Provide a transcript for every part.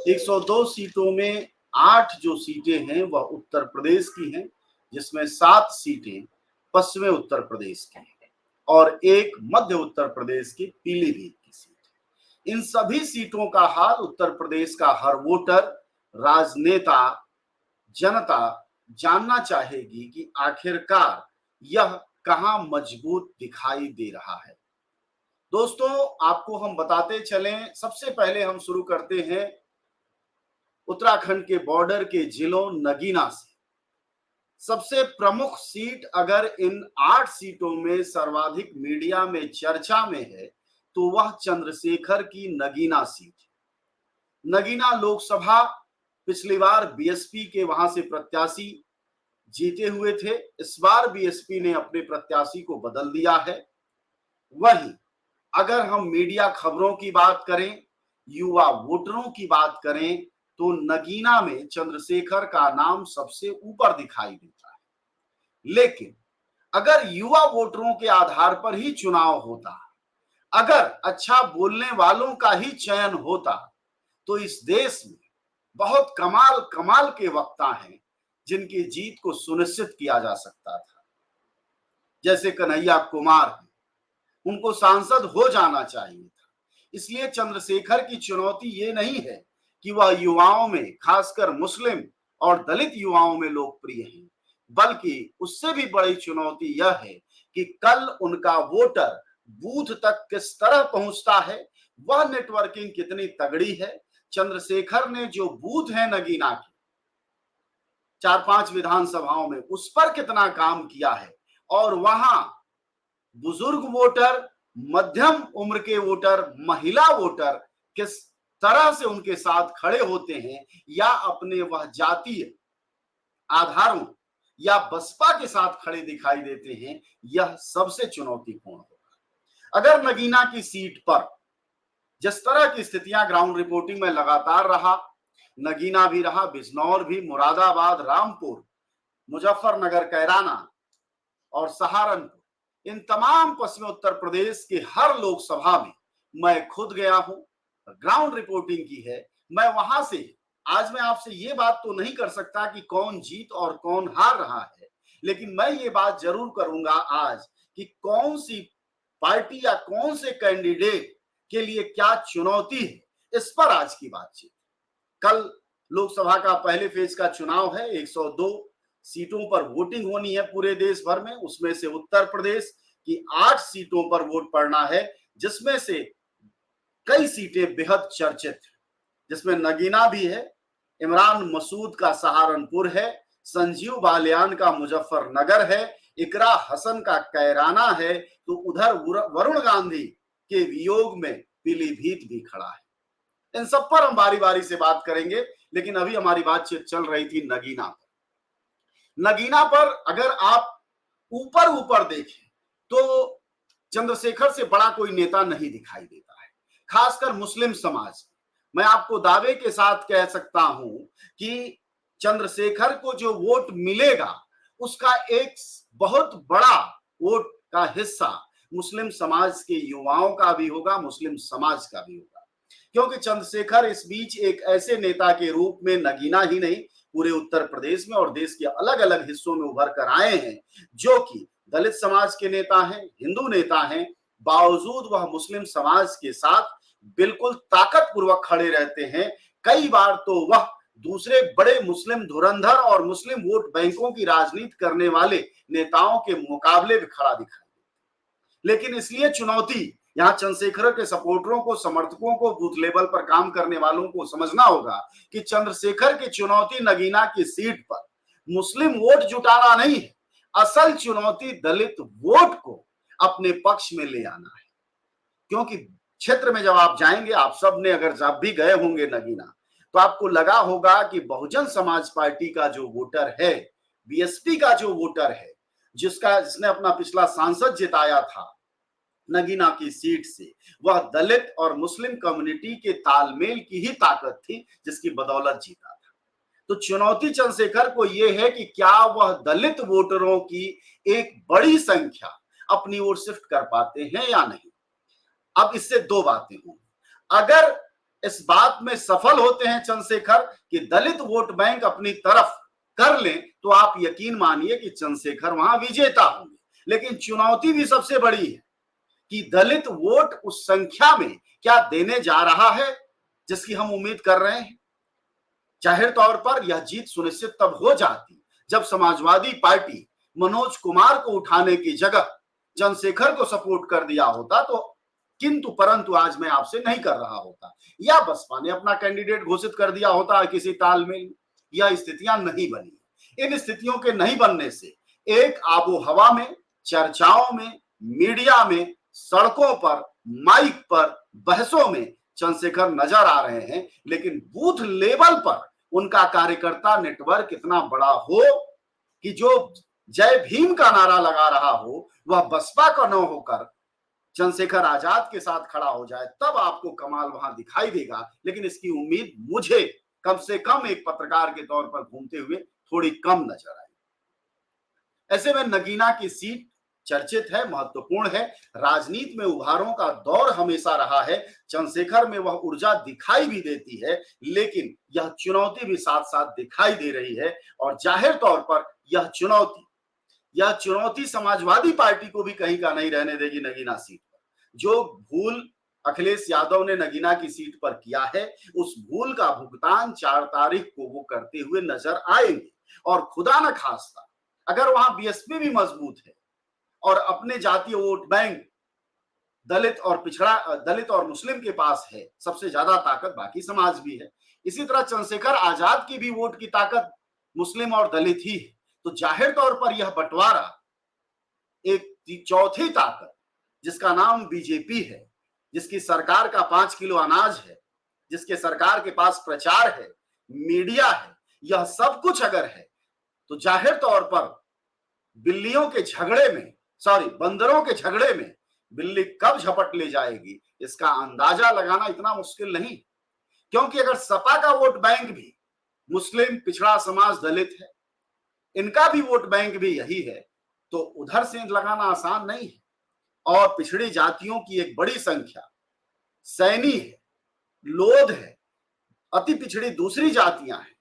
102 सीटों में 8 जो सीटें हैं वह उत्तर प्रदेश की हैं, जिसमें 7 सीटें पश्चिमी उत्तर प्रदेश की हैं और एक मध्य उत्तर प्रदेश की पीलीभीत की सीट है। इन सभी सीटों का हाल उत्तर प्रदेश का हर वोटर, राजनेता, जनता जानना चाहेगी कि आखिरकार यह कहां मजबूत दिखाई दे रहा है। दोस्तों, आपको हम बताते चलें, सबसे पहले हम शुरू करते हैं उत्तराखंड के बॉर्डर के जिलों नगीना से। सबसे प्रमुख सीट अगर इन 8 सीटों में सर्वाधिक मीडिया में चर्चा में है तो वह चंद्रशेखर की नगीना सीट है। नगीना लोकसभा पिछली बार बीएसपी के वहां से प्रत्याशी जीते हुए थे। इस बार बीएसपी ने अपने प्रत्याशी को बदल दिया है। वहीं अगर हम मीडिया खबरों की बात करें, युवा वोटरों की बात करें, तो नगीना में चंद्रशेखर का नाम सबसे ऊपर दिखाई देता है। लेकिन अगर युवा वोटरों के आधार पर ही चुनाव होता, अगर अच्छा बोलने वालों का ही चयन होता, तो इस देश में बहुत कमाल कमाल के वक्ता हैं जिनकी जीत को सुनिश्चित किया जा सकता था। जैसे कन्हैया कुमार हैं, उनको सांसद हो जाना चाहिए था। इसलिए चंद्रशेखर की चुनौती ये नहीं है कि वह युवाओं में, खासकर मुस्लिम और दलित युवाओं में लोकप्रिय हैं, बल्कि उससे भी बड़ी चुनौती यह है कि कल उनका वोटर बूथ तक किस तरह पहुंचता है, वह नेटवर्किंग कितनी तगड़ी है। चंद्रशेखर ने जो बूथ है नगीना के 4-5 विधानसभाओं में, उस पर कितना काम किया है और वहां बुजुर्ग वोटर, मध्यम उम्र के वोटर, महिला वोटर किस तरह से उनके साथ खड़े होते हैं या अपने वह जातीय आधारों या बसपा के साथ खड़े दिखाई देते हैं, यह सबसे चुनौतीपूर्ण होगा। अगर नगीना की सीट पर जिस तरह की स्थितियां ग्राउंड रिपोर्टिंग में लगातार रहा, नगीना भी रहा, बिजनौर भी, मुरादाबाद, रामपुर, मुजफ्फरनगर, कैराना और सहारनपुर, इन तमाम पश्चिमी उत्तर प्रदेश के हर लोकसभा में मैं खुद गया हूं, ग्राउंड रिपोर्टिंग की है। मैं वहां से आज मैं आपसे ये बात तो नहीं कर सकता कि कौन जीत और कौन हार रहा है, लेकिन मैं ये बात जरूर करूंगा आज कि कौन सी पार्टी या कौन से कैंडिडेट के लिए क्या चुनौती है, इस पर आज की बातचीत। कल लोकसभा का पहले फेज का चुनाव है। 102 सीटों पर वोटिंग होनी है पूरे देश भर में। उसमें से उत्तर प्रदेश की 8 सीटों पर वोट पड़ना है, जिसमें से कई सीटें बेहद चर्चित हैं, जिसमें नगीना भी है, इमरान मसूद का सहारनपुर है, संजीव बालियान का मुजफ्फरनगर है, इकरा हसन का कैराना है, तो उधर वरुण गांधी के वियोग में पीलीभीत भी खड़ा है। इन सब पर हम बारी बारी से बात करेंगे, लेकिन अभी हमारी बातचीत चल रही थी नगीना पर। नगीना पर अगर आप ऊपर ऊपर देखें तो चंद्रशेखर से बड़ा कोई नेता नहीं दिखाई देता है, खासकर मुस्लिम समाज। मैं आपको दावे के साथ कह सकता हूं कि चंद्रशेखर को जो वोट मिलेगा उसका एक बहुत बड़ा वोट का हिस्सा मुस्लिम समाज के युवाओं का भी होगा, मुस्लिम समाज का भी होगा, क्योंकि चंद्रशेखर इस बीच एक ऐसे नेता के रूप में नगीना ही नहीं, पूरे उत्तर प्रदेश में और देश के अलग अलग हिस्सों में उभर कर आए हैं, जो कि दलित समाज के नेता हैं, हिंदू नेता हैं, बावजूद वह मुस्लिम समाज के साथ बिल्कुल ताकतपूर्वक खड़े रहते हैं। कई बार तो वह दूसरे बड़े मुस्लिम धुरंधर और मुस्लिम वोट बैंकों की राजनीति करने वाले नेताओं के मुकाबले भी खड़ा दिखाई देता। लेकिन इसलिए चुनौती यहां चंद्रशेखर के सपोर्टरों को, समर्थकों को, बूथ लेवल पर काम करने वालों को समझना होगा कि चंद्रशेखर की चुनौती नगीना की सीट पर मुस्लिम वोट जुटाना नहीं है, असल चुनौती दलित वोट को अपने पक्ष में ले आना है। क्योंकि क्षेत्र में जब आप जाएंगे, आप सब ने अगर जब भी गए होंगे नगीना, तो आपको लगा होगा कि बहुजन समाज पार्टी का जो वोटर है, बीएसपी का जो वोटर है, जिसने अपना पिछला सांसद जिताया था नगीना की सीट से, वह दलित और मुस्लिम कम्युनिटी के तालमेल की ही ताकत थी जिसकी बदौलत जीता था। तो चुनौती चंद्रशेखर को यह है कि क्या वह दलित वोटरों की एक बड़ी संख्या अपनी ओर शिफ्ट कर पाते हैं या नहीं। अब इससे दो बातें होंगी। अगर इस बात में सफल होते हैं चंद्रशेखर कि दलित वोट बैंक अपनी तरफ कर लें, तो आप यकीन मानिए कि चंद्रशेखर वहां विजेता होंगे। लेकिन चुनौती भी सबसे बड़ी है कि दलित वोट उस संख्या में क्या देने जा रहा है जिसकी हम उम्मीद कर रहे हैं। जाहिर तौर पर यह जीत सुनिश्चित तब हो जाती जब समाजवादी पार्टी मनोज कुमार को उठाने की जगह चंद्रशेखर को सपोर्ट कर दिया होता, तो किंतु परंतु आज मैं आपसे नहीं कर रहा होता, या बसपा ने अपना कैंडिडेट घोषित कर दिया होता किसी तालमेल। यह स्थितियां नहीं बनी। इन स्थितियों के नहीं बनने से एक आबो हवा में, चर्चाओं में, मीडिया में, सड़कों पर, माइक पर, बहसों में चंद्रशेखर नजर आ रहे हैं, लेकिन बूथ लेवल पर उनका कार्यकर्ता नेटवर्क इतना बड़ा हो कि जो जय भीम का नारा लगा रहा हो वह बसपा का न होकर चंद्रशेखर आजाद के साथ खड़ा हो जाए, तब आपको कमाल वहां दिखाई देगा। लेकिन इसकी उम्मीद मुझे कम से कम एक पत्रकार के तौर पर घूमते हुए थोड़ी कम नजर आई। ऐसे में नगीना की सीट चर्चित है, महत्वपूर्ण है। राजनीति में उभारों का दौर हमेशा रहा है। चंद्रशेखर में वह ऊर्जा दिखाई भी देती है, लेकिन यह चुनौती भी साथ साथ दिखाई दे रही है। और जाहिर तौर पर यह चुनौती समाजवादी पार्टी को भी कहीं का नहीं रहने देगी नगीना सीट पर। जो भूल अखिलेश यादव ने नगीना की सीट पर किया है, उस भूल का भुगतान 4 तारीख को वो करते हुए नजर आएंगे। और खुदा न खास्ता अगर वहां बीएसपी भी मजबूत है और अपने जातीय वोट बैंक दलित और मुस्लिम के पास है, सबसे ज्यादा ताकत बाकी समाज भी है। इसी तरह चंद्रशेखर आजाद की भी वोट की ताकत मुस्लिम और दलित ही है। तो जाहिर तौर पर यह बंटवारा एक चौथी ताकत जिसका नाम बीजेपी है, जिसकी सरकार का 5 किलो अनाज है, जिसके सरकार के पास प्रचार है, मीडिया है, यह सब कुछ अगर है, तो जाहिर तौर पर बंदरों के झगड़े में बिल्ली कब झपट ले जाएगी इसका अंदाजा लगाना इतना मुश्किल नहीं। क्योंकि अगर सपा का वोट बैंक भी मुस्लिम, पिछड़ा समाज, दलित है, इनका भी वोट बैंक भी यही है, तो उधर से लगाना आसान नहीं है। और पिछड़ी जातियों की एक बड़ी संख्या सैनी है, लोध है, अति पिछड़ी दूसरी जातियां हैं।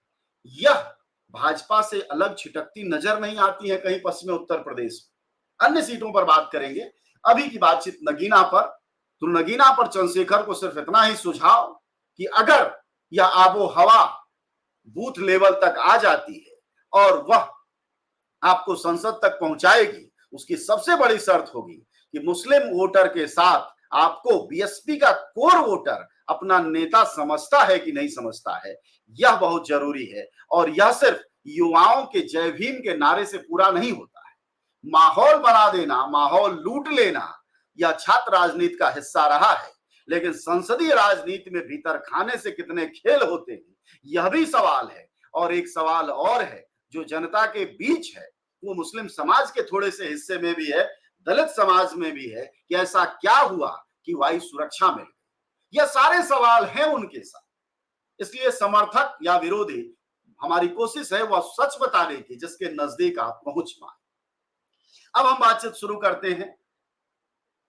यह भाजपा से अलग छिटकती नजर नहीं आती है कहीं पश्चिमी उत्तर प्रदेश में। अन्य सीटों पर बात करेंगे। अभी की बातचीत नगीना पर, तो नगीना पर चंद्रशेखर को सिर्फ इतना ही सुझाव कि अगर यह आबो हवा बूथ लेवल तक आ जाती है और वह आपको संसद तक पहुंचाएगी, उसकी सबसे बड़ी शर्त होगी कि मुस्लिम वोटर के साथ आपको बीएसपी का कोर वोटर अपना नेता समझता है कि नहीं समझता है, यह बहुत जरूरी है। और यह सिर्फ युवाओं के जय भीम के नारे से पूरा नहीं होता है। माहौल बना देना, माहौल लूट लेना, यह छात्र राजनीति का हिस्सा रहा है, लेकिन संसदीय राजनीति में भीतर खाने से कितने खेल होते हैं, यह भी सवाल है। और एक सवाल और है जो जनता के बीच है, वो मुस्लिम समाज के थोड़े से हिस्से में भी है, दलित समाज में भी है, कि ऐसा क्या हुआ कि वायु सुरक्षा मिल गई। यह सारे सवाल हैं उनके साथ। इसलिए समर्थक या विरोधी, हमारी कोशिश है वह सच बताने की जिसके नजदीक आप पहुंच पाए। अब हम बातचीत शुरू करते हैं,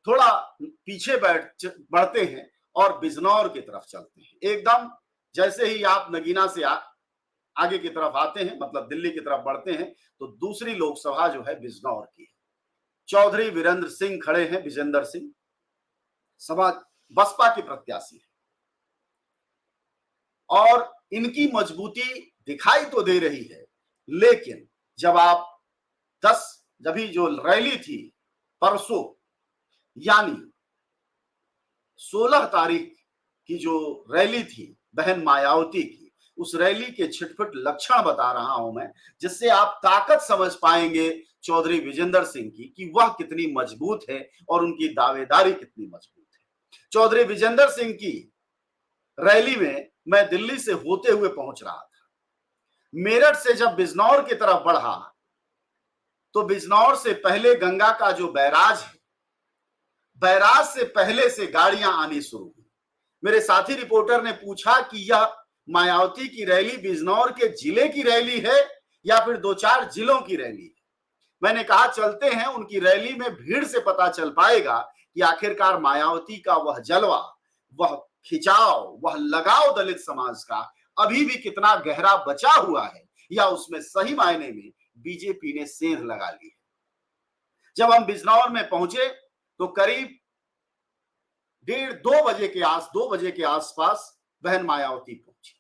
थोड़ा पीछे बढ़ते हैं और बिजनौर की तरफ चलते हैं। एकदम जैसे ही आप नगीना से आगे की तरफ आते हैं, मतलब दिल्ली की तरफ बढ़ते हैं, तो दूसरी लोकसभा जो है बिजनौर की है। चौधरी वीरेंद्र सिंह खड़े हैं, विजेंद्र सिंह सभा बसपा के प्रत्याशी है और इनकी मजबूती दिखाई तो दे रही है। लेकिन जब ही जो रैली थी परसों, यानी 16 तारीख की जो रैली थी बहन मायावती की, उस रैली के छिटपुट लक्षण बता रहा हूं मैं, जिससे आप ताकत समझ पाएंगे चौधरी विजेंद्र सिंह की कि वह कितनी मजबूत है और उनकी दावेदारी कितनी मजबूत है। चौधरी विजेंद्र सिंह की रैली में मैं दिल्ली से होते हुए पहुंच रहा था। मेरठ से जब बिजनौर की तरफ बढ़ा तो बिजनौर से पहले गंगा का जो बैराज है, बैराज से पहले से गाड़ियां आनी शुरू हुई। मेरे साथी रिपोर्टर ने पूछा कि यह मायावती की रैली बिजनौर के जिले की रैली है या फिर 2-4 जिलों की रैली है। मैंने कहा चलते हैं, उनकी रैली में भीड़ से पता चल पाएगा कि आखिरकार मायावती का वह जलवा, वह खिंचाव, वह लगाव दलित समाज का अभी भी कितना गहरा बचा हुआ है, या उसमें सही मायने में बीजेपी ने सेंध लगा ली है। जब हम बिजनौर में पहुंचे तो करीब 2 बजे के आसपास बहन मायावती पहुंची।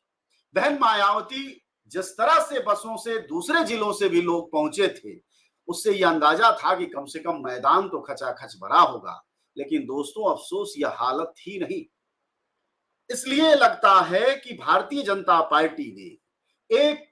बहन मायावती जिस तरह से बसों से दूसरे जिलों से भी लोग पहुंचे थे, उससे यह अंदाजा था कि कम से कम मैदान तो खचाखच भरा होगा। लेकिन दोस्तों, अफसोस यह हालत थी नहीं। इसलिए लगता है कि भारतीय जनता पार्टी ने एक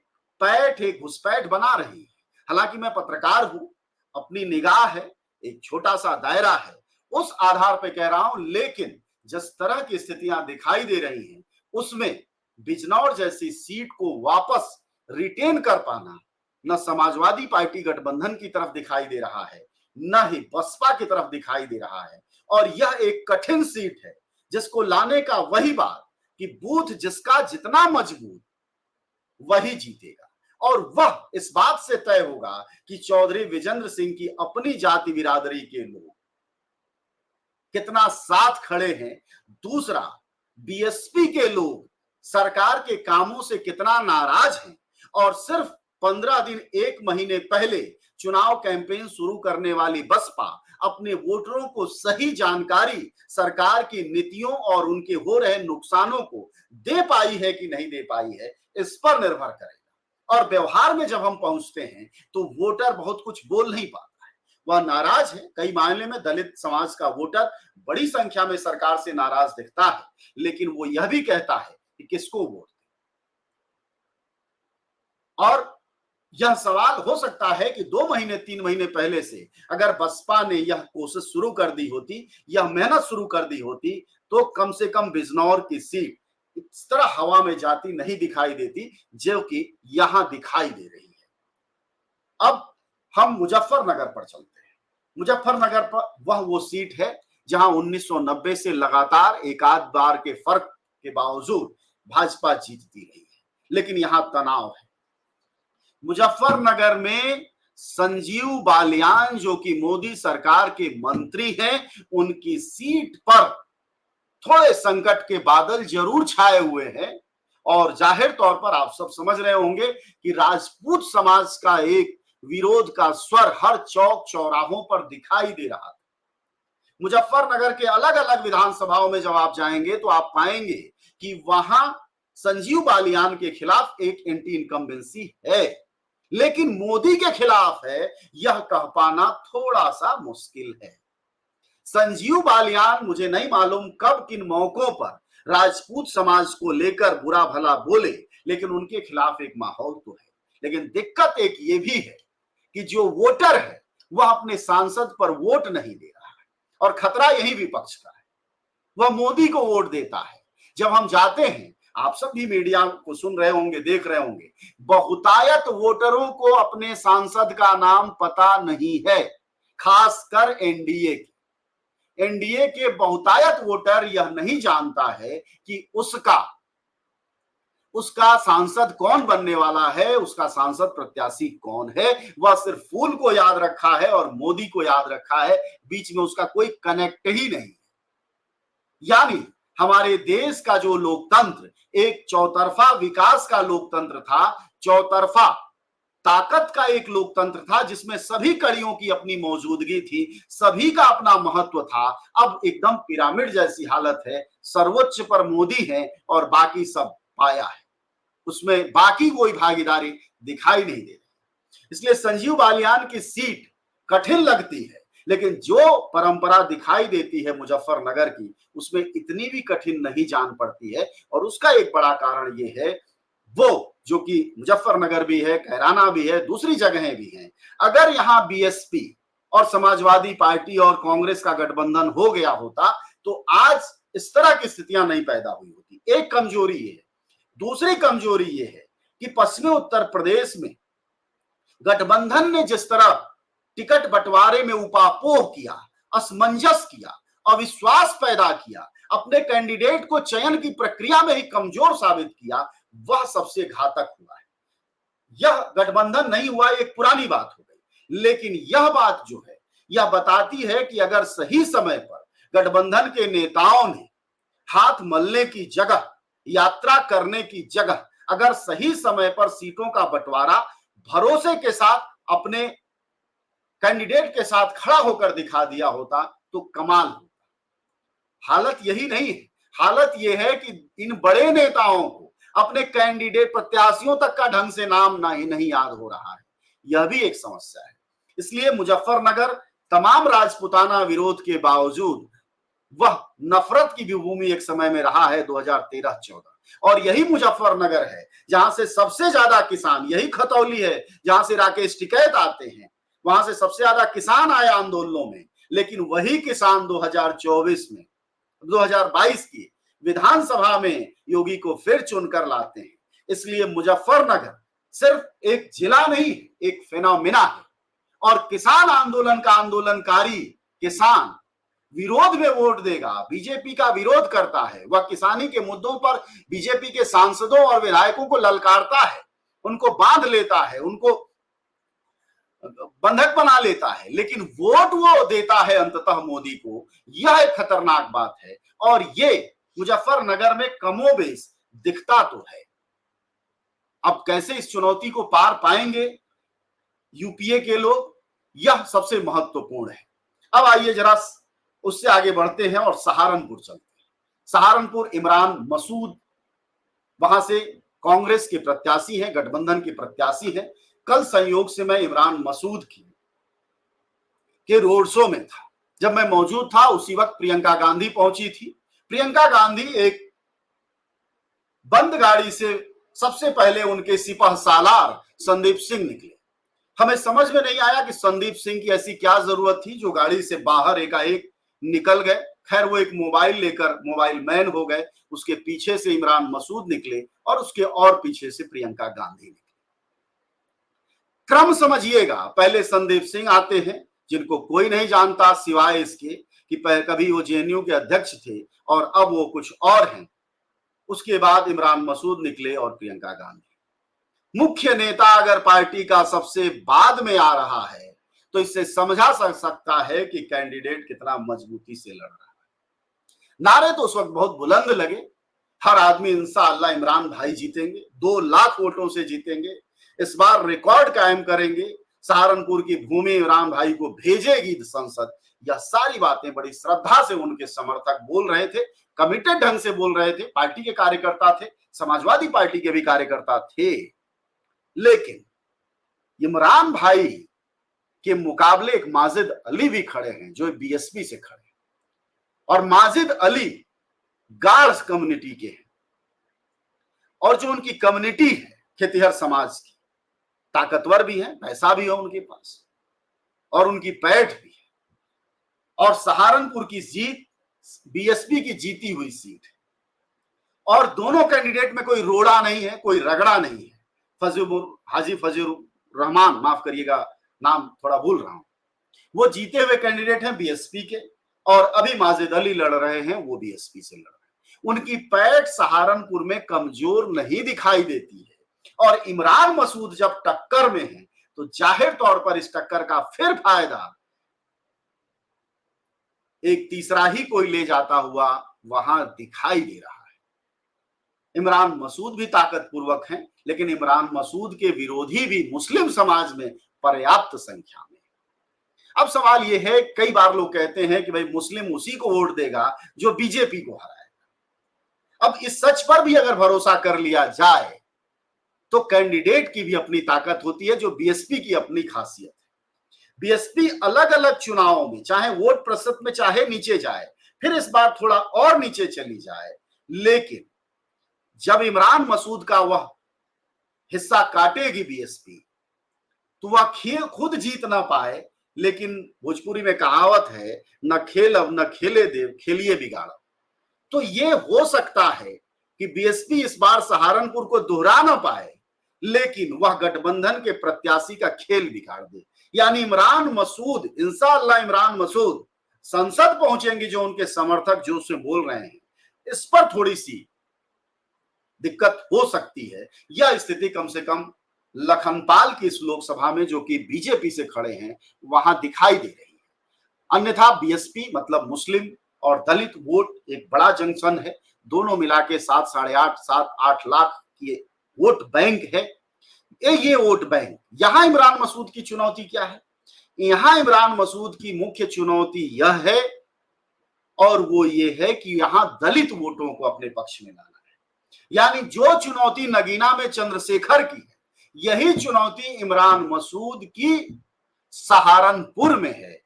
घुसपैठ बना रही है। हालांकि मैं पत्रकार हूं, अपनी निगाह है, एक छोटा सा दायरा है, उस आधार पर कह रहा हूं। लेकिन जिस तरह की स्थितियां दिखाई दे रही हैं, उसमें बिजनौर जैसी सीट को वापस रिटेन कर पाना न समाजवादी पार्टी गठबंधन की तरफ दिखाई दे रहा है, न ही बसपा की तरफ दिखाई दे रहा है। और यह एक कठिन सीट है जिसको लाने का वही बात कि बूथ जिसका जितना मजबूत वही जीतेगा। और वह इस बात से तय होगा कि चौधरी विजेंद्र सिंह की अपनी जाति बिरादरी के लोग कितना साथ खड़े हैं। दूसरा, बीएसपी के लोग सरकार के कामों से कितना नाराज हैं। और सिर्फ 15 दिन, 1 महीने पहले चुनाव कैंपेन शुरू करने वाली बसपा अपने वोटरों को सही जानकारी सरकार की नीतियों और उनके हो रहे नुकसानों को दे पाई है कि नहीं दे पाई है, इस पर निर्भर करेगा। और व्यवहार में जब हम पहुंचते हैं तो वोटर बहुत कुछ बोल नहीं पाता है, वह नाराज है। कई मायने में दलित समाज का वोटर बड़ी संख्या में सरकार से नाराज दिखता है, लेकिन वो यह भी कहता है कि किसको वोट दें। और यह सवाल हो सकता है कि 2 महीने 3 महीने पहले से अगर बसपा ने यह कोशिश शुरू कर दी होती, यह मेहनत शुरू कर दी होती, तो कम से कम बिजनौर की सीट इस तरह हवा में जाती नहीं दिखाई देती जो कि यहां दिखाई दे रही है। अब हम मुजफ्फरनगर पर चलते हैं। मुजफ्फरनगर पर वह वो सीट है जहां 1990 से लगातार एक आध बार के फर्क के बावजूद भाजपा जीतती रही है, लेकिन यहां तनाव है। मुजफ्फरनगर में संजीव बालियान जो कि मोदी सरकार के मंत्री हैं, उनकी सीट पर थोड़े संकट के बादल जरूर छाए हुए हैं। और जाहिर तौर पर आप सब समझ रहे होंगे कि राजपूत समाज का एक विरोध का स्वर हर चौक चौराहों पर दिखाई दे रहा था। मुजफ्फरनगर के अलग अलग विधानसभाओं में जब आप जाएंगे तो आप पाएंगे कि वहां संजीव बालियान के खिलाफ एक एंटी इनकम्बेंसी है, लेकिन मोदी के खिलाफ है, यह कह पाना थोड़ा सा मुश्किल है। संजीव बालियान मुझे नहीं मालूम कब किन मौकों पर राजपूत समाज को लेकर बुरा भला बोले, लेकिन उनके खिलाफ एक माहौल तो है। लेकिन दिक्कत एक ये भी है कि जो वोटर है वह अपने सांसद पर वोट नहीं दे रहा है, और खतरा यही विपक्ष का है, वह मोदी को वोट देता है। जब हम जाते हैं, आप सब भी मीडिया को सुन रहे होंगे, देख रहे होंगे, बहुतायत वोटरों को अपने सांसद का नाम पता नहीं है, खासकर एनडीए के बहुतायत वोटर यह नहीं जानता है कि उसका सांसद कौन बनने वाला है, उसका सांसद प्रत्याशी कौन है। वह सिर्फ फूल को याद रखा है और मोदी को याद रखा है, बीच में उसका कोई कनेक्ट ही नहीं। यानी हमारे देश का जो लोकतंत्र एक चौतरफा विकास का लोकतंत्र था, चौतरफा ताकत का एक लोकतंत्र था, जिसमें सभी कड़ियों की अपनी मौजूदगी थी, सभी का अपना महत्व था। अब एकदम पिरामिड जैसी हालत है, सर्वोच्च पर मोदी है और बाकी सब पाया है, उसमें बाकी कोई भागीदारी दिखाई नहीं दे रही। इसलिए संजीव बालियान की सीट कठिन लगती है, लेकिन जो परंपरा दिखाई देती है मुजफ्फरनगर की, उसमें इतनी भी कठिन नहीं जान पड़ती है। और उसका एक बड़ा कारण ये है, वो जो कि मुजफ्फरनगर भी है, कैराना भी है, दूसरी जगहें भी हैं, अगर यहां बीएसपी और समाजवादी पार्टी और कांग्रेस का गठबंधन हो गया होता तो आज इस तरह की स्थितियां नहीं पैदा हुई होती। एक कमजोरी ये है। दूसरी कमजोरी ये है कि पश्चिमी उत्तर प्रदेश में गठबंधन ने जिस तरह टिकट बंटवारे में उपापोह किया, असमंजस किया, अविश्वास पैदा किया, अपने कैंडिडेट को चयन की प्रक्रिया में ही कमजोर साबित किया, वह सबसे घातक हुआ है। यह गठबंधन नहीं हुआ, एक पुरानी बात हो गई, लेकिन यह बात जो है यह बताती है कि अगर सही समय पर गठबंधन के नेताओं ने हाथ मलने की जगह, यात्रा करने की जगह अगर सही समय पर सीटों का बंटवारा भरोसे के साथ अपने कैंडिडेट के साथ खड़ा होकर दिखा दिया होता तो कमाल होता। हालत यही नहीं है, हालत यह है कि इन बड़े नेताओं को अपने कैंडिडेट प्रत्याशियों तक का ढंग से नाम नहीं याद हो रहा है। यह भी एक समस्या है। इसलिए मुजफ्फरनगर तमाम राजपूताना विरोध के बावजूद वह नफरत की भी भूमि एक समय में रहा है 2013-14, और यही मुजफ्फरनगर है जहां से सबसे ज्यादा किसान, यही खतौली है जहां से राकेश टिकैत आते हैं, वहां से सबसे ज्यादा किसान आए आंदोलनों में। लेकिन वही किसान 2022 की विधानसभा में योगी को फिर चुनकर लाते हैं। इसलिए मुजफ्फरनगर सिर्फ एक जिला नहीं, एक फिनोमिना है। और किसान आंदोलन का आंदोलनकारी किसान विरोध में वोट देगा, बीजेपी का विरोध करता है, वह किसानी के मुद्दों पर बीजेपी के सांसदों और विधायकों को ललकारता है, उनको बांध लेता है, उनको बंधक बना लेता है, लेकिन वोट वो देता है अंततः मोदी को। यह एक खतरनाक बात है और ये मुजफ्फरनगर में कमोबेश दिखता तो है। अब कैसे इस चुनौती को पार पाएंगे यूपीए के लोग, यह सबसे महत्वपूर्ण है। अब आइए जरा उससे आगे बढ़ते हैं और सहारनपुर चलते हैं। सहारनपुर इमरान मसूद वहां से कांग्रेस के प्रत्याशी हैं, गठबंधन के प्रत्याशी हैं। कल संयोग से मैं इमरान मसूद के रोड शो में था। जब मैं मौजूद था उसी वक्त प्रियंका गांधी पहुंची थी। प्रियंका गांधी एक बंद गाड़ी से सबसे पहले उनके सिपह सालार संदीप सिंह निकले। हमें समझ में नहीं आया कि संदीप सिंह की ऐसी क्या जरूरत थी जो गाड़ी से बाहर एकाएक निकल गए। खैर वो एक मोबाइल लेकर मोबाइल मैन हो गए। उसके पीछे से इमरान मसूद निकले और उसके और पीछे से प्रियंका गांधी निकले। क्रम समझिएगा, पहले संदीप सिंह आते हैं जिनको कोई नहीं जानता सिवाय इसके कि कभी वो जेएनयू के अध्यक्ष थे और अब वो कुछ और हैं। उसके बाद इमरान मसूद निकले और प्रियंका गांधी। मुख्य नेता अगर पार्टी का सबसे बाद में आ रहा है तो इससे समझा सकता है कि कैंडिडेट कितना मजबूती से लड़ रहा है। नारे तो उस वक्त बहुत बुलंद लगे, हर आदमी इंशाअल्लाह इमरान भाई जीतेंगे, 2 लाख वोटों से जीतेंगे, इस बार रिकॉर्ड कायम करेंगे, सहारनपुर की भूमि इमरान भाई को भेजेगी संसद। यह सारी बातें बड़ी श्रद्धा से उनके समर्थक बोल रहे थे, कमिटेड ढंग से बोल रहे थे। पार्टी के कार्यकर्ता थे, समाजवादी पार्टी के भी कार्यकर्ता थे। लेकिन इमरान भाई के मुकाबले एक माजिद अली भी खड़े हैं जो बीएसपी से खड़े हैं, और माजिद अली गाढ़ कम्युनिटी के हैं, और जो उनकी कम्युनिटी है खेतिहर समाज की, ताकतवर भी है, पैसा भी है उनके पास और उनकी पैठ भी है। और सहारनपुर की जीत बीएसपी की जीती हुई सीट है और दोनों कैंडिडेट में कोई रोड़ा नहीं है, कोई रगड़ा नहीं है। हाजी फजीर रहमान, माफ करिएगा नाम थोड़ा भूल रहा हूं, वो जीते हुए कैंडिडेट हैं बीएसपी के, और अभी माजिद अली लड़ रहे हैं, वो बीएसपी से लड़ रहे हैं। उनकी पैठ सहारनपुर में कमजोर नहीं दिखाई देती है। और इमरान मसूद जब टक्कर में है तो जाहिर तौर पर इस टक्कर का फिर फायदा एक तीसरा ही कोई ले जाता हुआ वहां दिखाई दे रहा है। इमरान मसूद भी ताकतपूर्वक हैं, लेकिन इमरान मसूद के विरोधी भी मुस्लिम समाज में पर्याप्त संख्या में। अब सवाल यह है, कई बार लोग कहते हैं कि भाई मुस्लिम उसी को वोट देगा जो बीजेपी को हराएगा। अब इस सच पर भी अगर भरोसा कर लिया जाए तो कैंडिडेट की भी अपनी ताकत होती है, जो बीएसपी की अपनी खासियत है। बीएसपी अलग अलग चुनावों में चाहे वोट प्रतिशत में चाहे नीचे जाए, फिर इस बार थोड़ा और नीचे चली जाए, लेकिन जब इमरान मसूद का वह हिस्सा काटेगी बीएसपी तो वह खुद जीत ना पाए। लेकिन भोजपुरी में कहावत है, न खेल अब न खेले देव, खेलिए बिगाड़ो। तो ये हो सकता है कि बीएसपी इस बार सहारनपुर को दोहरा ना पाए, लेकिन वह गठबंधन के प्रत्याशी का खेल बिगाड़ दे। यानी इमरान मसूद, इंशाअल्लाह इमरान मसूद संसद पहुंचेंगे, जो उनके समर्थक जो उसमें बोल रहे हैं, इस पर थोड़ी सी दिक्कत हो सकती है। यह स्थिति कम से कम लखनपाल की इस लोकसभा में, जो कि बीजेपी से खड़े हैं, वहां दिखाई दे रही है। अन्यथा बीएसपी मतलब मुस्लिम और दलित वोट एक बड़ा जंक्शन है। दोनों मिला के 7, 8.5, 7-8 लाख की वोट बैंक है। ये वोट बैंक, यहां इमरान मसूद की चुनौती क्या है? यहां इमरान मसूद की मुख्य चुनौती यह है, और वो ये है कि यहां दलित वोटों को अपने पक्ष में लाना है। यानी जो चुनौती नगीना में चंद्रशेखर की है, यही चुनौती इमरान मसूद की सहारनपुर में है।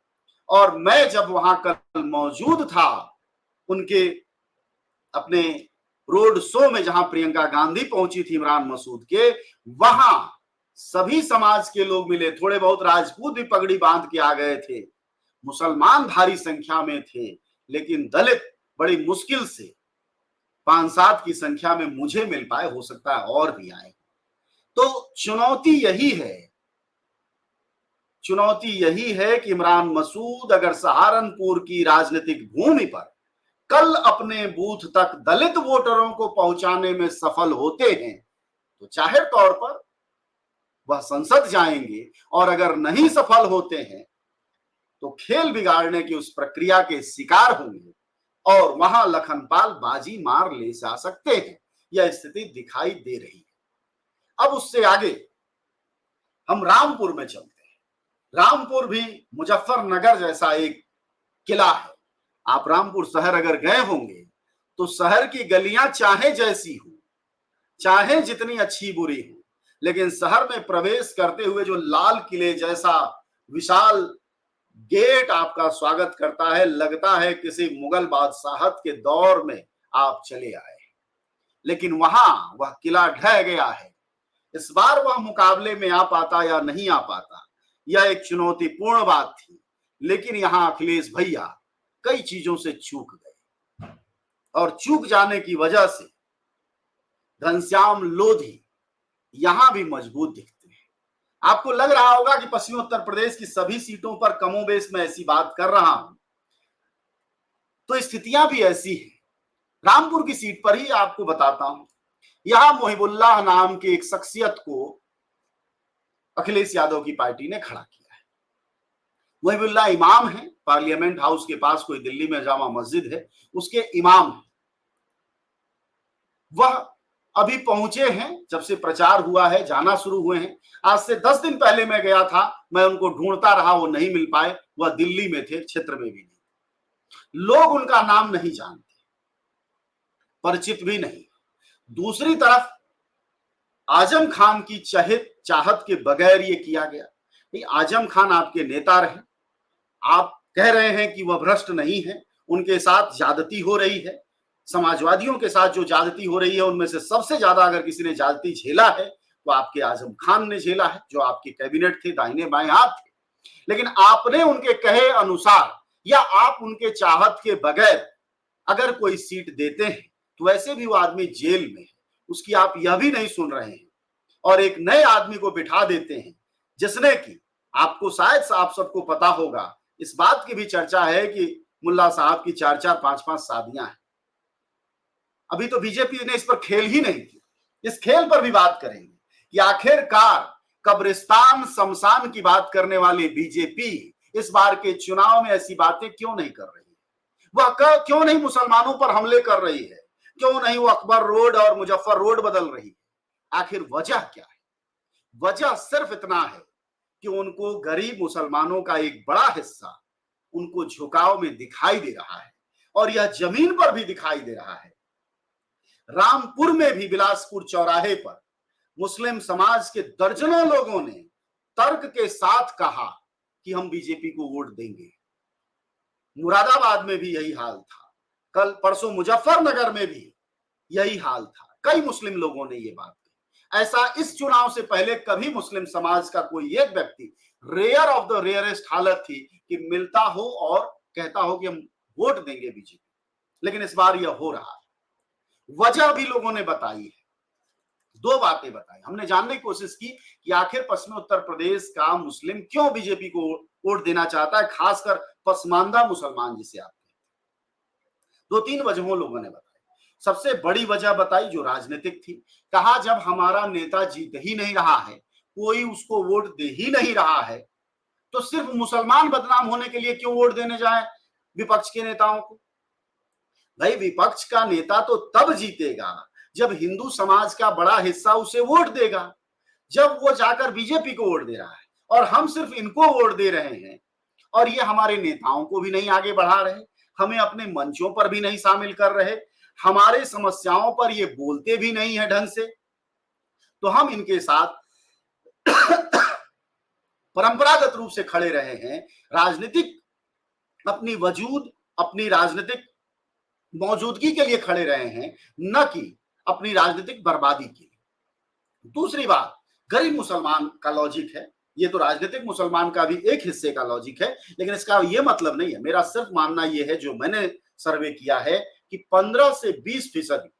और मैं जब वहां कल मौजूद था उनके अपने रोड शो में, जहां प्रियंका गांधी पहुंची थी इमरान मसूद के, वहां सभी समाज के लोग मिले। थोड़े बहुत राजपूत भी पगड़ी बांध के आ गए थे, मुसलमान भारी संख्या में थे, लेकिन दलित बड़ी मुश्किल से 5-7 की संख्या में मुझे मिल पाए, हो सकता है और भी आए। तो चुनौती यही है, चुनौती यही है कि इमरान मसूद अगर सहारनपुर की राजनीतिक भूमि पर कल अपने बूथ तक दलित वोटरों को पहुंचाने में सफल होते हैं तो जाहिर तौर पर वह संसद जाएंगे, और अगर नहीं सफल होते हैं तो खेल बिगाड़ने की उस प्रक्रिया के शिकार होंगे और वहां लखनपाल बाजी मार ले जा सकते हैं। यह स्थिति दिखाई दे रही है। अब उससे आगे हम रामपुर में चलते हैं। रामपुर भी मुजफ्फरनगर जैसा एक किला है। आप रामपुर शहर अगर गए होंगे तो शहर की गलियां चाहे जैसी हो, चाहे जितनी अच्छी बुरी हो, लेकिन शहर में प्रवेश करते हुए जो लाल किले जैसा विशाल गेट आपका स्वागत करता है, लगता है किसी मुगल बादशाहत के दौर में आप चले आए। लेकिन वहां वह किला ढह गया है। इस बार वह मुकाबले में आ पाता या नहीं आ पाता, यह एक चुनौतीपूर्ण बात थी। लेकिन यहां अखिलेश भैया कई चीजों से चूक गए, और चूक जाने की वजह से घनश्याम लोधी यहां भी मजबूत दिखते हैं। आपको लग रहा होगा कि पश्चिमी उत्तर प्रदेश की सभी सीटों पर कमोबेश मैं ऐसी बात कर रहा हूं, तो स्थितियां भी ऐसी हैं। रामपुर की सीट पर ही आपको बताता हूं, यहां मोहिबुल्लाह नाम के एक शख्सियत को अखिलेश यादव की पार्टी ने खड़ा किया है। मोहिबुल्लाह इमाम है, पार्लियामेंट हाउस के पास कोई दिल्ली में जामा मस्जिद है, उसके इमाम है। वह अभी पहुंचे हैं, जब से प्रचार हुआ है जाना शुरू हुए हैं। आज से 10 दिन पहले मैं गया था, मैं उनको ढूंढता रहा, वो नहीं मिल पाए, वह दिल्ली में थे, क्षेत्र में भी नहीं। लोग उनका नाम नहीं जानते, परिचित भी नहीं। दूसरी तरफ आजम खान की चाहत के बगैर ये किया गया। नहीं, आजम खान आपके नेता रहे, आप कह रहे हैं कि वह भ्रष्ट नहीं है, उनके साथ ज्यादती हो रही है। समाजवादियों के साथ जो ज्यादती हो रही है उनमें से सबसे ज्यादा अगर किसी ने ज्यादती झेला है तो आपके आजम खान ने झेला है, जो आपके कैबिनेट थे, दाहिने बाएं हाथ थे। लेकिन आपने उनके कहे अनुसार या आप उनके चाहत के बगैर अगर कोई सीट देते हैं तो वैसे भी वो आदमी जेल में है, उसकी आप यह भी नहीं सुन रहे हैं, और एक नए आदमी को बिठा देते हैं जिसने कि आपको शायद आप सबको पता होगा, इस बात की भी चर्चा है कि मुल्ला साहब की 4-4, 5-5 शादियां हैं। अभी तो बीजेपी ने इस पर खेल ही नहीं किया। इस खेल पर भी बात करेंगे कि आखिरकार कब्रिस्तान शमशान की बात करने वाली बीजेपी इस बार के चुनाव में ऐसी बातें क्यों नहीं कर रही है। वह क्यों नहीं मुसलमानों पर हमले कर रही है, क्यों नहीं वो अकबर रोड और मुजफ्फर रोड बदल रही है। आखिर वजह क्या है? वजह सिर्फ इतना है कि उनको गरीब मुसलमानों का एक बड़ा हिस्सा उनको झुकाव में दिखाई दे रहा है, और यह जमीन पर भी दिखाई दे रहा है। रामपुर में भी बिलासपुर चौराहे पर मुस्लिम समाज के दर्जनों लोगों ने तर्क के साथ कहा कि हम बीजेपी को वोट देंगे। मुरादाबाद में भी यही हाल था, कल परसों मुजफ्फरनगर में भी यही हाल था। कई मुस्लिम लोगों ने ये बात कही। ऐसा इस चुनाव से पहले कभी मुस्लिम समाज का कोई एक व्यक्ति, रेयर ऑफ द रेयरेस्ट हालत थी कि मिलता हो और कहता हो कि हम वोट देंगे बीजेपी, लेकिन इस बार यह हो रहा है। वजह भी लोगों ने बताई है, 2 बातें बताई। हमने जानने की कोशिश की कि आखिर पश्चिमी उत्तर प्रदेश का मुस्लिम क्यों बीजेपी को वोट देना चाहता है, खासकर पसमानदा मुसलमान जिसे आप कहते हैं। 2-3 वजहों लोगों ने बताई। सबसे बड़ी वजह बताई जो राजनीतिक थी, कहा जब हमारा नेता जीत ही नहीं रहा है, कोई उसको वोट दे ही नहीं रहा है, तो सिर्फ मुसलमान बदनाम होने के लिए क्यों वोट देने जाए विपक्ष के नेताओं को। भाई विपक्ष का नेता तो तब जीतेगा जब हिंदू समाज का बड़ा हिस्सा उसे वोट देगा, जब वो जाकर बीजेपी को वोट दे रहा है और हम सिर्फ इनको वोट दे रहे हैं और ये हमारे नेताओं को भी नहीं आगे बढ़ा रहे, हमें अपने मंचों पर भी नहीं शामिल कर रहे, हमारे समस्याओं पर ये बोलते भी नहीं है ढंग से, तो हम इनके साथ परंपरागत रूप से खड़े रहे हैं, राजनीतिक अपनी राजनीतिक मौजूदगी के लिए खड़े रहे हैं, न कि अपनी राजनीतिक बर्बादी के लिए। दूसरी बात, गरीब मुसलमान का लॉजिक है, ये तो राजनीतिक मुसलमान का भी एक हिस्से का लॉजिक है, लेकिन इसका ये मतलब नहीं है, मेरा सिर्फ मानना ये है, जो मैंने सर्वे किया है कि 15 से 20%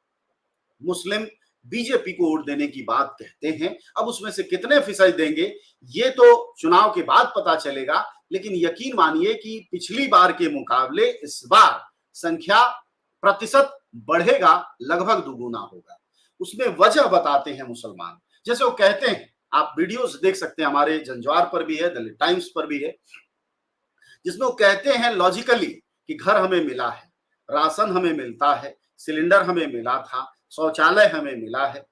मुस्लिम बीजेपी को वोट देने की बात कहते हैं। अब उसमें से कितने फीसद देंगे ये तो चुनाव के बाद पता चलेगा, लेकिन यकीन मानिए कि पिछली बार के मुकाबले इस बार संख्या प्रतिशत बढ़ेगा, लगभग दुगुना होगा। उसमें वजह बताते हैं मुसलमान, जैसे वो कहते हैं, आप वीडियोस देख सकते हैं, हमारे जंजवार पर भी है, दलित टाइम्स पर भी है, जिसमें वो कहते हैं लॉजिकली कि घर हमें मिला है, राशन हमें मिलता है, सिलेंडर हमें मिला था, शौचालय हमें मिला है,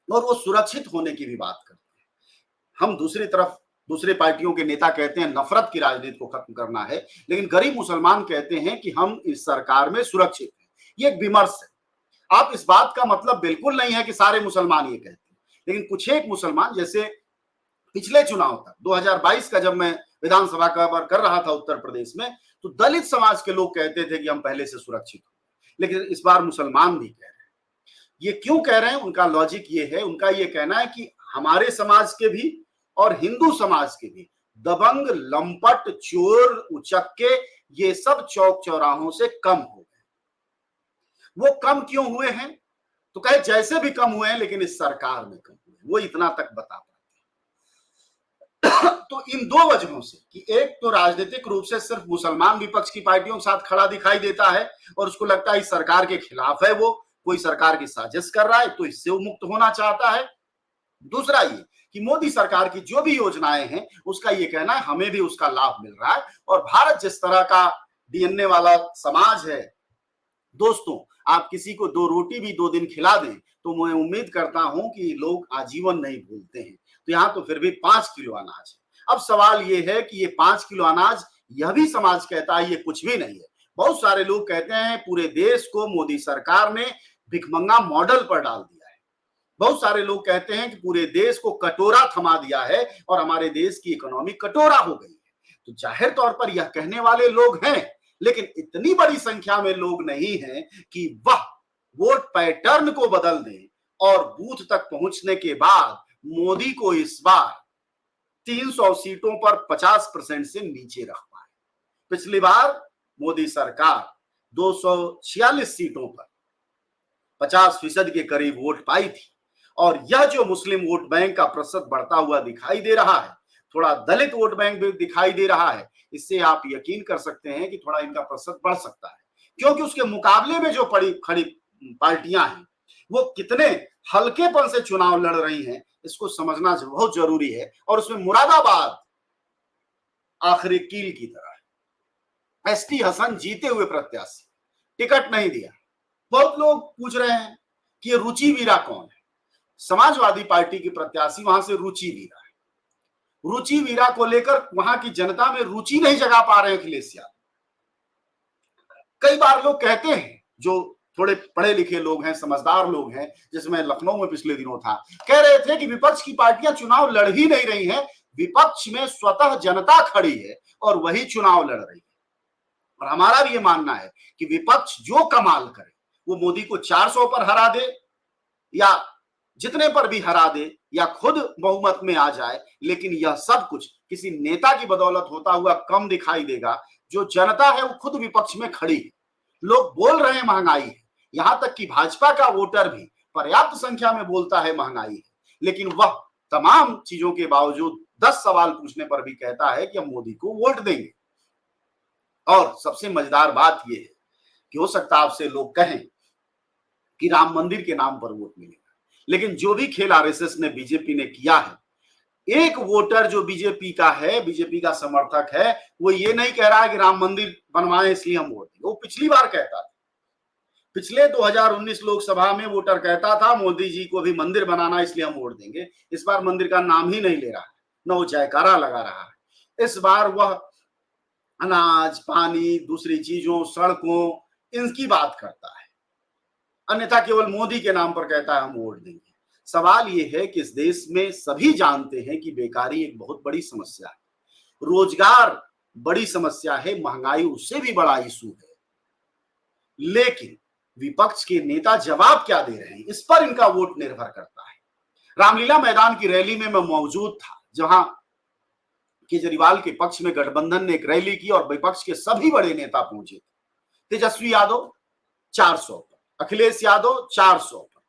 और वो सुरक्षित होने की भी बात करते हैं। हम दूसरी तरफ दूसरे पार्टियों के नेता कहते हैं नफरत की राजनीति को खत्म करना है, लेकिन गरीब मुसलमान कहते हैं कि हम इस सरकार में सुरक्षित हैं। ये एक विमर्श है। आप इस बात का मतलब बिल्कुल नहीं है कि सारे मुसलमान ये कहते हैं, लेकिन कुछ एक मुसलमान, जैसे पिछले चुनाव तक 2022 का जब मैं विधानसभा का कर रहा था उत्तर प्रदेश में, तो दलित समाज के लोग कहते थे कि हम पहले से सुरक्षित हो, लेकिन इस बार मुसलमान भी कह रहे हैं। ये क्यों कह रहे हैं? उनका लॉजिक ये है, उनका ये कहना है कि हमारे समाज के भी और हिंदू समाज के भी दबंग, लंपट, चोर, उचक्के, ये सब चौक चौराहों से कम हो गए। वो कम क्यों हुए हैं? तो कहे जैसे भी कम हुए हैं, लेकिन इस सरकार में कम हुए, वो इतना तक बता पाते हैं। तो इन दो वजहों से कि एक तो राजनीतिक रूप से सिर्फ मुसलमान विपक्ष की पार्टियों के साथ खड़ा दिखाई देता है और उसको लगता है इस सरकार के खिलाफ है, वो कोई सरकार की साजिश कर रहा है, तो इससे वो मुक्त होना चाहता है। दूसरा ये कि मोदी सरकार की जो भी योजनाएं हैं उसका ये कहना है हमें भी उसका लाभ मिल रहा है, और भारत जिस तरह का डीएनए वाला समाज है, दोस्तों आप किसी को 2 रोटी भी 2 दिन खिला दें तो मैं उम्मीद करता हूं कि लोग आजीवन नहीं भूलते हैं। तो यहां तो फिर भी 5 किलो अनाज है। अब सवाल ये है कि ये 5 किलो अनाज, यह भी समाज कहता है ये कुछ भी नहीं है। बहुत सारे लोग कहते हैं पूरे देश को मोदी सरकार ने भिखमंगा मॉडल पर डाल दिया है। बहुत सारे लोग कहते हैं कि पूरे देश को कटोरा थमा दिया है और हमारे देश की इकोनॉमी कटोरा हो गई है। तो जाहिर तौर पर यह कहने वाले लोग हैं, लेकिन इतनी बड़ी संख्या में लोग नहीं हैं कि वह वोट पैटर्न को बदल दें और बूथ तक पहुंचने के बाद मोदी को इस बार 300 सीटों पर 50% से नीचे रख पाए। पिछली बार मोदी सरकार 246 सीटों पर 50% के करीब वोट पाई थी, और यह जो मुस्लिम वोट बैंक का प्रतिशत बढ़ता हुआ दिखाई दे रहा है, थोड़ा दलित वोट बैंक भी दिखाई दे रहा है, इससे आप यकीन कर सकते हैं कि थोड़ा इनका प्रतिशत बढ़ सकता है, क्योंकि उसके मुकाबले में जो खड़ी पार्टियां हैं वो कितने हल्केपन से चुनाव लड़ रही हैं, इसको समझना बहुत जरूरी है। और उसमें मुरादाबाद आखिरी कील की तरह है। एसटी हसन जीते हुए प्रत्याशी, टिकट नहीं दिया। बहुत लोग पूछ रहे हैं कि ये रुचि वीरा कौन है? समाजवादी पार्टी की प्रत्याशी वहां से रुचि वीरा है। रुचि वीरा को लेकर वहां की जनता में रुचि नहीं जगा पा रहे हैं अखिलेश यादव। कई बार लोग कहते हैं, जो थोड़े पढ़े लिखे लोग हैं, समझदार लोग हैं, जिसमें लखनऊ में पिछले दिनों था, कह रहे थे कि विपक्ष की पार्टियां चुनाव लड़ ही नहीं रही हैं, विपक्ष में स्वतः जनता खड़ी है और वही चुनाव लड़ रही है। और हमारा भी ये मानना है कि विपक्ष जो कमाल करे, वो मोदी को 400 पर हरा दे या जितने पर भी हरा दे या खुद बहुमत में आ जाए, लेकिन यह सब कुछ किसी नेता की बदौलत होता हुआ कम दिखाई देगा। जो जनता है वो खुद विपक्ष में खड़ी है। लोग बोल रहे हैं महंगाई है, यहां तक कि भाजपा का वोटर भी पर्याप्त संख्या में बोलता है महंगाई है, लेकिन वह तमाम चीजों के बावजूद 10 सवाल पूछने पर भी कहता है कि हम मोदी को वोट देंगे। और सबसे मजेदार बात यह है कि हो सकता है आपसे लोग कहें कि राम मंदिर के नाम पर वोट मिलेगा, लेकिन जो भी खेल आरएसएस ने बीजेपी ने किया है, एक वोटर जो बीजेपी का है, बीजेपी का समर्थक है, वो ये नहीं कह रहा है कि राम मंदिर बनवाए इसलिए हम वोट देंगे। वो पिछली बार कहता था पिछले 2019 लोकसभा में वोटर कहता था मोदी जी को भी मंदिर बनाना इसलिए हम वोट देंगे। इस बार मंदिर का नाम ही नहीं ले रहा है, न वो जयकारा लगा रहा है। इस बार वह अनाज, पानी, दूसरी चीजों, सड़कों, इनकी बात करता है, अन्यथा केवल मोदी के नाम पर कहता है हम वोट देंगे। सवाल यह है कि इस देश में सभी जानते हैं कि बेकारी एक बहुत बड़ी समस्या है, रोजगार बड़ी समस्या है, महंगाई उससे भी बड़ा इशू है, लेकिन विपक्ष के नेता जवाब क्या दे रहे हैं, इस पर इनका वोट निर्भर करता है। रामलीला मैदान की रैली में मैं मौजूद था, जहां केजरीवाल के पक्ष में गठबंधन ने एक रैली की और विपक्ष के सभी बड़े नेता पहुंचे थे। तेजस्वी यादव 400 पर, अखिलेश यादव 400 पर,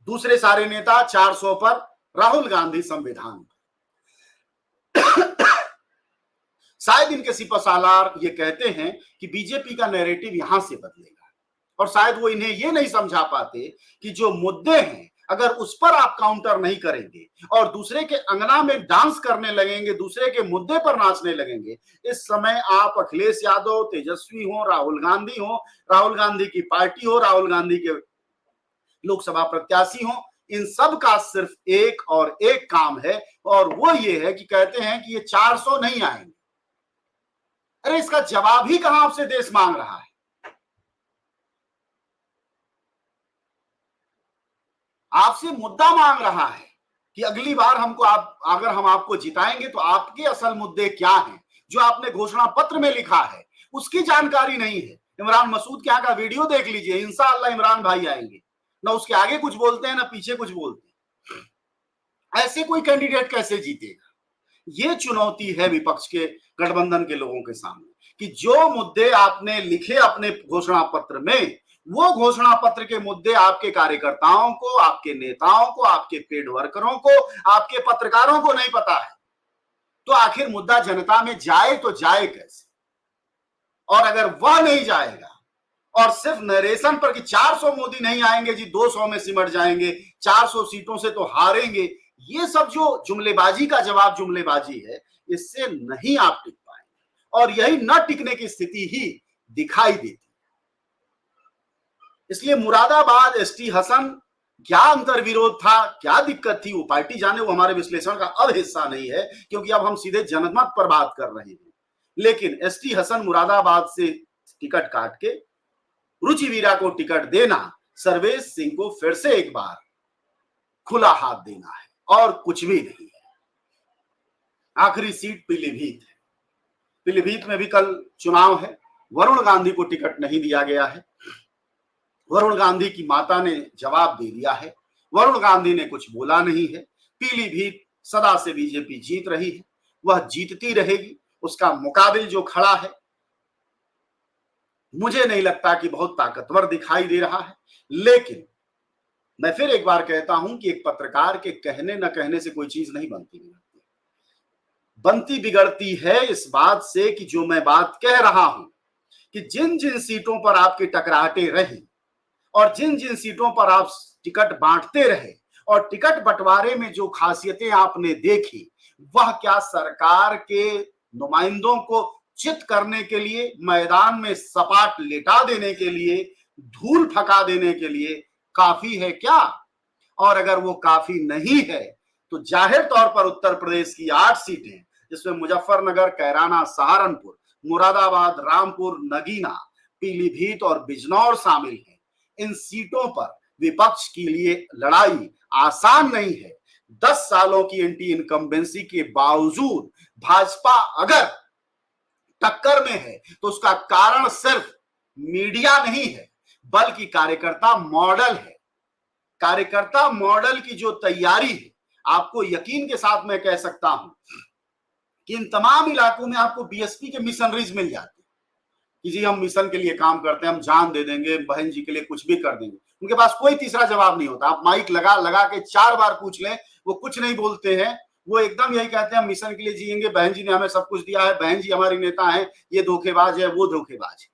दूसरे सारे नेता 400 पर, राहुल गांधी संविधान पर। शायद इनके सिपहसालार ये कहते हैं कि बीजेपी का नैरेटिव यहां से बदलेगा, और शायद वो इन्हें ये नहीं समझा पाते कि जो मुद्दे हैं अगर उस पर आप काउंटर नहीं करेंगे और दूसरे के अंगना में डांस करने लगेंगे, दूसरे के मुद्दे पर नाचने लगेंगे, इस समय आप अखिलेश यादव, तेजस्वी हो, राहुल गांधी हो, राहुल गांधी की पार्टी हो, राहुल गांधी के लोकसभा प्रत्याशी हो, इन सब का सिर्फ एक और एक काम है, और वो ये है कि कहते हैं कि ये 400 नहीं आएंगे। अरे इसका जवाब ही कहां आपसे देश मांग रहा है? आपसे मुद्दा मांग रहा है कि अगली बार हमको अगर हम आपको जिताएंगे तो आपके असल मुद्दे क्या हैं, जो आपने घोषणा पत्र में लिखा है उसकी जानकारी नहीं है। इमरान मसूद के यहाँ का वीडियो देख लीजिए, इंशाअल्लाह इमरान भाई आएंगे, ना उसके आगे कुछ बोलते हैं ना पीछे कुछ बोलते हैं। ऐसे कोई कैंडिडेट कैसे जीतेगा? ये चुनौती है विपक्ष के, गठबंधन के लोगों के सामने, कि जो मुद्दे आपने लिखे अपने घोषणा पत्र में, वो घोषणा पत्र के मुद्दे आपके कार्यकर्ताओं को, आपके नेताओं को, आपके पेड वर्करों को, आपके पत्रकारों को नहीं पता है। तो आखिर मुद्दा जनता में जाए तो जाए कैसे? और अगर वह नहीं जाएगा और सिर्फ नरेशन पर कि 400 मोदी नहीं आएंगे जी, 200 में सिमट जाएंगे, 400 सीटों से तो हारेंगे, ये सब जो जुमलेबाजी का जवाब जुमलेबाजी है, इससे नहीं आप टिक पाएंगे, और यही न टिकने की स्थिति ही दिखाई देती। इसलिए मुरादाबाद एसटी हसन, क्या अंतर विरोध था, क्या दिक्कत थी, वो पार्टी जाने, वो हमारे विश्लेषण का अब हिस्सा नहीं है, क्योंकि अब हम सीधे जनमत पर बात कर रहे हैं। लेकिन एसटी हसन मुरादाबाद से टिकट काट के रुचि वीरा को टिकट देना, सर्वेश सिंह को फिर से एक बार खुला हाथ देना है, और कुछ भी नहीं है। आखिरी सीट पीलीभीत है। पीलीभीत में भी कल चुनाव है। वरुण गांधी को टिकट नहीं दिया गया है। वरुण गांधी की माता ने जवाब दे दिया है, वरुण गांधी ने कुछ बोला नहीं है। पीलीभीत सदा से बीजेपी जीत रही है, वह जीतती रहेगी। उसका मुकाबिल जो खड़ा है, मुझे नहीं लगता कि बहुत ताकतवर दिखाई दे रहा है। लेकिन मैं फिर एक बार कहता हूं कि एक पत्रकार के कहने न कहने से कोई चीज नहीं बनती बिगड़ती है इस बात से कि जो मैं बात कह रहा हूं कि जिन जिन सीटों पर आपकी टकराहटे रही और जिन जिन सीटों पर आप टिकट बांटते रहे और टिकट बंटवारे में जो खासियतें आपने देखी, वह क्या सरकार के नुमाइंदों को चित करने के लिए, मैदान में सपाट लेटा देने के लिए, धूल फका देने के लिए काफी है क्या? और अगर वो काफी नहीं है तो जाहिर तौर पर उत्तर प्रदेश की 8 सीटें, जिसमें मुजफ्फरनगर, कैराना, सहारनपुर, मुरादाबाद, रामपुर, नगीना, पीलीभीत और बिजनौर शामिल हैं। इन सीटों पर विपक्ष के लिए लड़ाई आसान नहीं है। 10 सालों की एंटी इनकम्बेंसी के बावजूद भाजपा अगर टक्कर में है तो उसका कारण सिर्फ मीडिया नहीं है, बल्कि कार्यकर्ता मॉडल है। कार्यकर्ता मॉडल की जो तैयारी है, आपको यकीन के साथ मैं कह सकता हूं कि इन तमाम इलाकों में आपको बीएसपी के मिशनरीज मिल जाते हैं कि जी हम मिशन के लिए काम करते हैं, हम जान दे देंगे, बहन जी के लिए कुछ भी कर देंगे। उनके पास कोई तीसरा जवाब नहीं होता। आप माइक लगा लगा के 4 बार पूछ लें, वो कुछ नहीं बोलते हैं। वो एकदम यही कहते हैं हम मिशन के लिए जिएंगे, बहन जी ने हमें सब कुछ दिया है, बहन जी हमारी नेता है, ये धोखेबाज है, वो धोखेबाज है।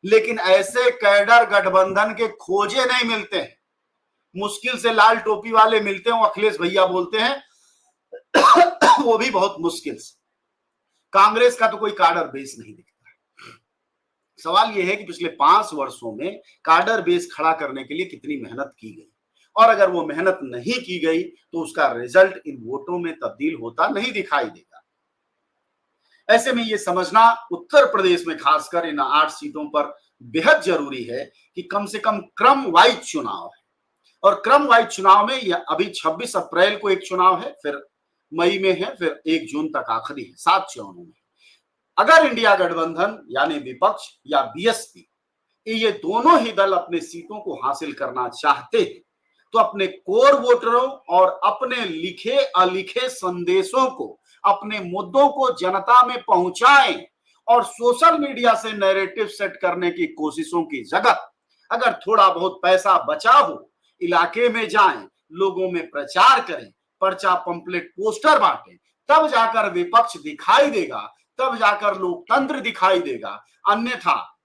लेकिन ऐसे कैडर गठबंधन के खोजे नहीं मिलते हैं। मुश्किल से लाल टोपी वाले मिलते हैं, वो अखिलेश भैया बोलते हैं वो भी बहुत मुश्किल से। कांग्रेस का तो कोई काडर बेस नहीं दिखता। सवाल यह है कि पिछले 5 वर्षों में कार्डर बेस खड़ा करने के लिए कितनी मेहनत की गई, और अगर वो मेहनत नहीं की गई तो उसका रिजल्ट इन वोटों में तब्दील होता नहीं दिखाई देगा। ऐसे में ये समझना उत्तर प्रदेश में खासकर इन 8 सीटों पर बेहद जरूरी है कि कम से कम क्रम वाइज चुनाव है, और क्रम वाइज चुनाव में यह अभी 26 अप्रैल को एक चुनाव है, फिर मई में है, फिर 1 जून तक आखिरी है, 7 चरणों में। अगर इंडिया गठबंधन यानी विपक्ष या बीएसपी ये दोनों ही दल अपने सीटों को हासिल करना चाहते हैं तो अपने कोर वोटरों और अपने लिखे अलिखे संदेशों को, अपने मुद्दों को जनता में पहुंचाएं, और सोशल मीडिया से नैरेटिव सेट करने की कोशिशों की जगह अगर थोड़ा बहुत पैसा बचा हो, इलाके में जाएं, लोगों में प्रचार करें, पर्चा पंपलेट पोस्टर बांटें, तब जाकर विपक्ष दिखाई देगा, तब जाकर लोकतंत्र दिखाई देगा। अन्यथा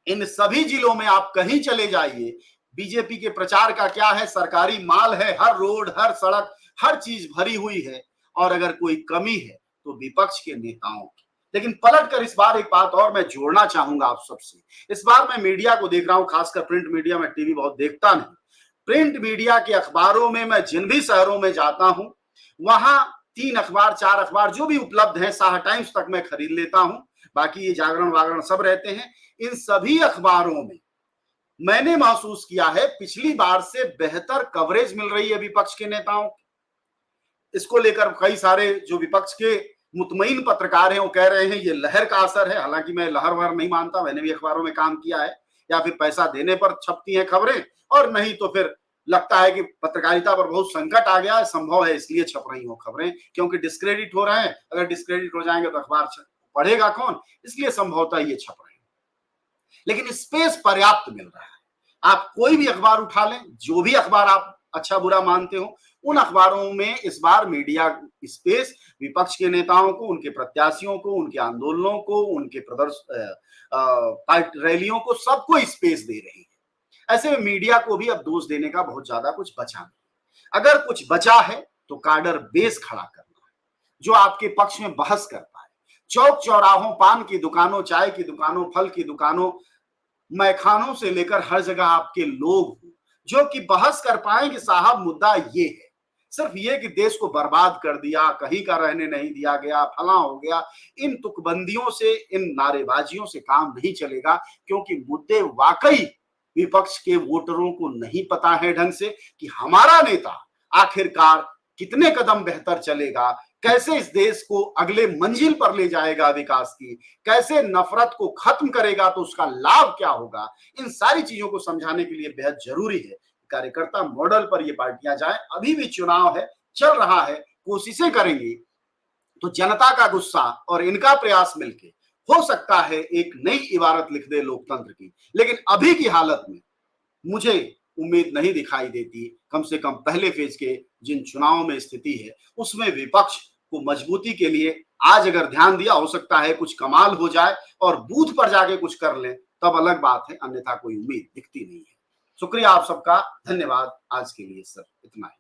इन सभी जिलों में आप कहीं चले जाइए, बीजेपी के प्रचार का क्या है, सरकारी माल है, हर रोड हर सड़क हर चीज भरी हुई है, और अगर कोई कमी है तो विपक्ष के नेताओं की। लेकिन पलट कर इस बार एक बात और मैं जोड़ना चाहूंगा आप सबसे। इस बार मैं मीडिया को देख रहा हूं, खासकर प्रिंट मीडिया, में टीवी बहुत देखता नहीं, प्रिंट मीडिया के अखबारों में मैं जिन भी शहरों में जाता हूं वहां 3 अखबार 4 अखबार जो भी उपलब्ध हैं, साहा टाइम्स तक मैं खरीद लेता हूं, बाकी ये जागरण वागरण सब रहते हैं। इन सभी अखबारों में मैंने महसूस किया है पिछली बार से बेहतर कवरेज मिल रही है विपक्ष के नेताओं। इसको लेकर कई सारे जो विपक्ष के मुतमईन पत्रकार हैं वो कह रहे हैं ये लहर का असर है। हालांकि मैं लहर वहर नहीं मानता, मैंने भी अखबारों में काम किया है, या फिर पैसा देने पर छपती हैं खबरें, और नहीं तो फिर लगता है कि पत्रकारिता पर बहुत संकट आ गया है, संभव है इसलिए छप रही हो खबरें, क्योंकि डिस्क्रेडिट हो रहे हैं। अगर डिस्क्रेडिट हो जाएंगे तो अखबार पढ़ेगा कौन, इसलिए संभवतः ये छप रहे हैं। लेकिन स्पेस पर्याप्त मिल रहा है। आप कोई भी अखबार उठा लें, जो भी अखबार आप अच्छा बुरा मानते हो, उन अखबारों में इस बार मीडिया स्पेस विपक्ष के नेताओं को, उनके प्रत्याशियों को, उनके आंदोलनों को, उनके रैलियों को, सबको स्पेस दे रही है। ऐसे में मीडिया को भी अब दोष देने का बहुत ज्यादा कुछ बचा नहीं। अगर कुछ बचा है तो कार्डर बेस खड़ा करना है, जो आपके पक्ष में बहस कर पाए। चौक चौराहों, पान की दुकानों, चाय की दुकानों, फल की दुकानों, मैखानों से लेकर हर जगह आपके लोग हो जो कि बहस कर पाए कि साहब मुद्दा ये है, सिर्फ ये कि देश को बर्बाद कर दिया, कहीं का रहने नहीं दिया गया, फला हो गया। इन तुकबंदियों से, इन नारेबाजियों से काम नहीं चलेगा, क्योंकि मुद्दे वाकई विपक्ष के वोटरों को नहीं पता है ढंग से कि हमारा नेता आखिरकार कितने कदम बेहतर चलेगा, कैसे इस देश को अगले मंजिल पर ले जाएगा विकास की, कैसे नफरत को खत्म करेगा तो उसका लाभ क्या होगा। इन सारी चीजों को समझाने के लिए बेहद जरूरी है कार्यकर्ता मॉडल पर ये पार्टियां जाएं। अभी भी चुनाव है, चल रहा है, कोशिशें करेंगी तो जनता का गुस्सा और इनका प्रयास मिलके हो सकता है एक नई इबारत लिख दे लोकतंत्र की। लेकिन अभी की हालत में मुझे उम्मीद नहीं दिखाई देती, कम से कम पहले फेज के जिन चुनावों में स्थिति है उसमें विपक्ष को मजबूती के लिए आज अगर ध्यान दिया, हो सकता है कुछ कमाल हो जाए और बूथ पर जाके कुछ कर लें, तब अलग बात है, अन्यथा कोई उम्मीद दिखती नहीं है। शुक्रिया आप सबका, धन्यवाद। आज के लिए सर इतना ही।